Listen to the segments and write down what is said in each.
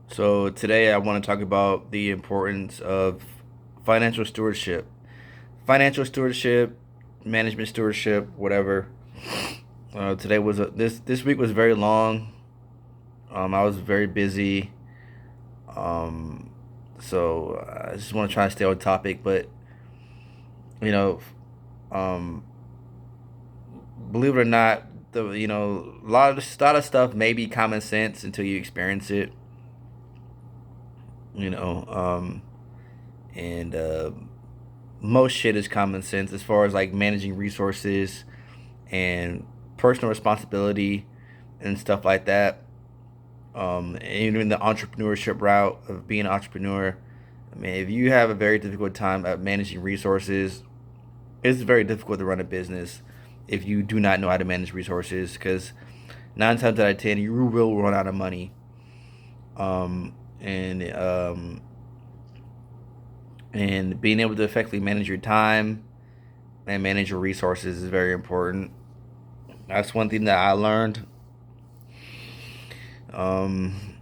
So today I want to talk about the importance of financial stewardship. Financial stewardship, management stewardship, whatever. Today was this week was very long. I was very busy. Um, so I just want to try to stay on topic, but you know, um, believe it or not, a lot of stuff may be common sense until you experience it. You know, and most shit is common sense as far as like managing resources and personal responsibility and stuff like that. And even the entrepreneurship route of being an entrepreneur. I mean, if you have a very difficult time at managing resources, it's very difficult to run a business if you do not know how to manage resources because 9 times out of 10, you will run out of money. Um, and and being able to effectively manage your time and manage your resources is very important. That's one thing that I learned. Um,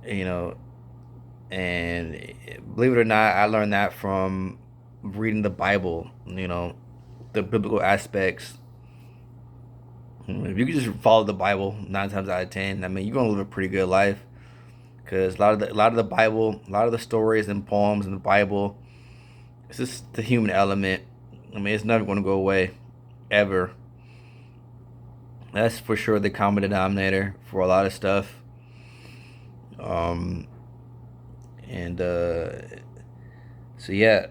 you know, and believe it or not, I learned that from reading the Bible. The biblical aspects. If you can just follow the Bible 9 times out of 10, I mean, you're gonna live a pretty good life. Because a lot of the Bible, a lot of the stories and poems in the Bible, it's just the human element. I mean, it's never gonna go away, ever. That's for sure the common denominator for a lot of stuff. Um, and so yeah,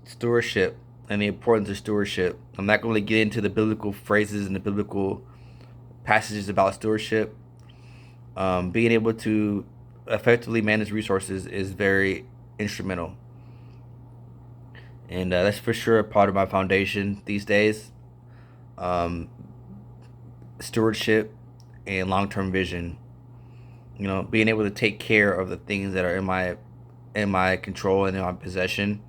stewardship and the importance of stewardship. I'm not going to really get into the biblical phrases and the biblical passages about stewardship. Being able to effectively manage resources is very instrumental, and that's for sure a part of my foundation these days. Um, Stewardship and long-term vision. Being able to take care of the things that are in my control and in my possession,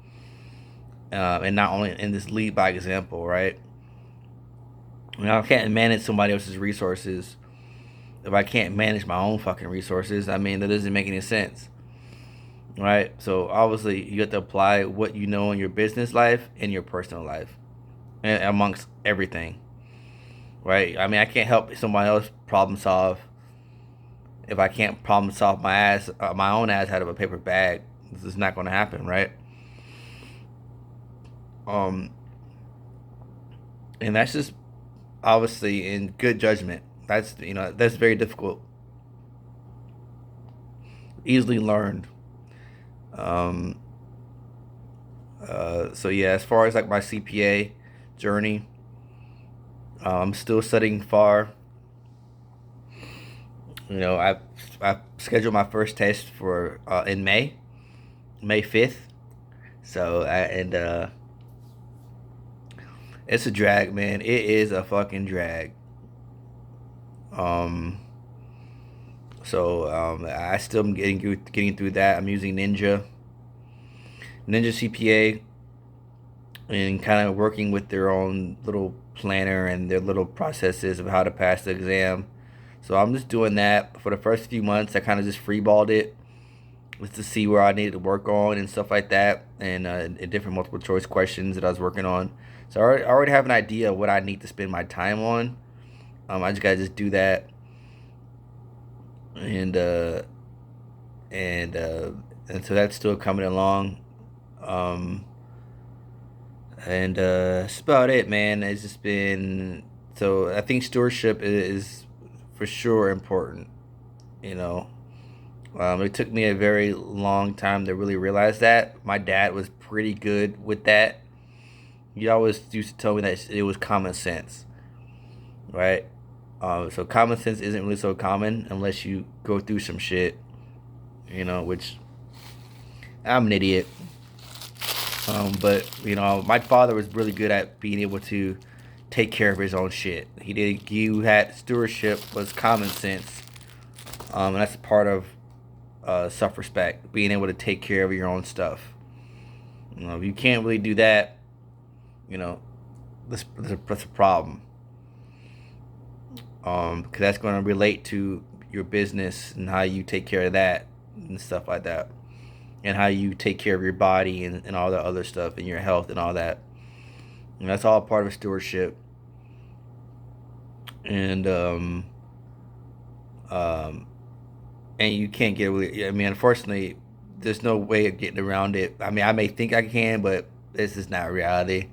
and not only in this lead by example, right? I can't manage somebody else's resources if I can't manage my own fucking resources. I mean, that doesn't make any sense, right? So obviously, you have to apply what you know in your business life and your personal life, and amongst everything, right? I mean, I can't help somebody else problem solve if I can't problem solve my own ass out of a paper bag. This is not going to happen, right? Um, and that's just obviously in good judgment. That's very difficult, easily learned. Um, so yeah, as far as like my CPA journey, I'm still studying far. I scheduled my first test for in May 5th. So it's a drag, man. It is a fucking drag. Um, I still am getting through that. I'm using Ninja CPA, and kind of working with their own little planner and their little processes of how to pass the exam. So I'm just doing that for the first few months. I kind of just freeballed it just to see where I needed to work on and stuff like that, and different multiple choice questions that I was working on. So I already have an idea of what I need to spend my time on. I just gotta just do that, and and uh, and so that's still coming along. Um, and That's about it, man. It's just been so. I think stewardship is for sure important. You know, it took me a very long time to really realize that. My dad was pretty good with that. He always used to tell me that it was common sense, right? So common sense isn't really so common unless you go through some shit, which I'm an idiot. But my father was really good at being able to take care of his own shit. He did. He had stewardship was common sense, and that's part of self-respect, being able to take care of your own stuff. If you can't really do that, you know, that's a problem. Because that's going to relate to your business and how you take care of that and stuff like that, and how you take care of your body and all the other stuff and your health and all that. And that's all part of stewardship. And um, and you can't get really. I mean, unfortunately, there's no way of getting around it. I mean, I may think I can, but this is not reality.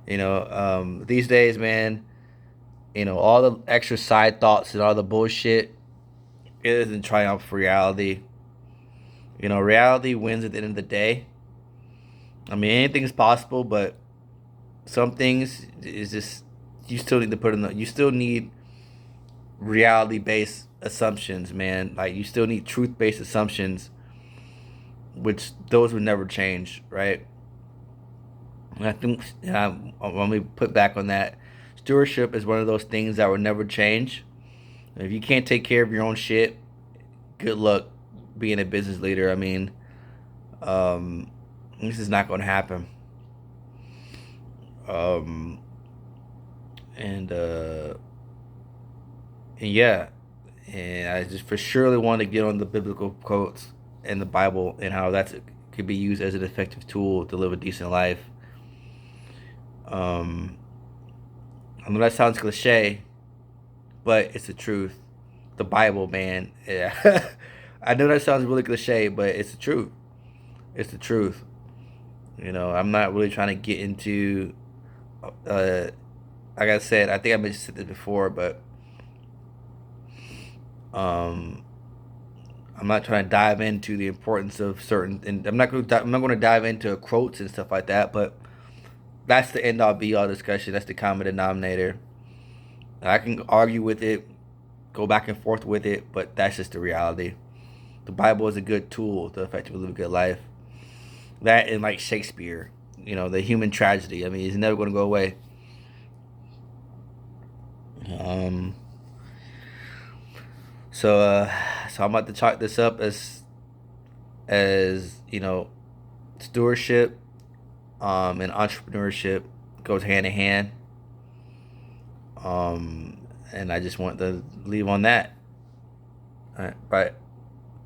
These days, man, all the extra side thoughts and all the bullshit, it doesn't triumph reality. Reality wins at the end of the day. I mean, anything's possible, but some things is just you still need to put in the. You still need reality based assumptions, man. Like you still need truth based assumptions, which those would never change, right? And I think when we put back on that, stewardship is one of those things that will never change. If you can't take care of your own shit, good luck being a business leader. I mean, this is not going to happen. Um, and yeah, and I just for surely want to get on the biblical quotes and the Bible and how that could be used as an effective tool to live a decent life. Um, I know that sounds cliche, but it's the truth. The Bible, man. Yeah. I know that sounds really cliche, but it's the truth. It's the truth. I'm not really trying to get into, like I said, I think I mentioned this before, but um, I'm not trying to dive into the importance of certain, and I'm not going to dive into quotes and stuff like that, but that's the end all be all discussion. That's the common denominator. I can argue with it, go back and forth with it, but that's just the reality. The Bible is a good tool to effectively live a good life. That and like Shakespeare, the human tragedy. I mean, it's never going to go away. Um. So I'm about to chalk this up as stewardship, and entrepreneurship goes hand in hand. And I just want to leave on that. All right, bye.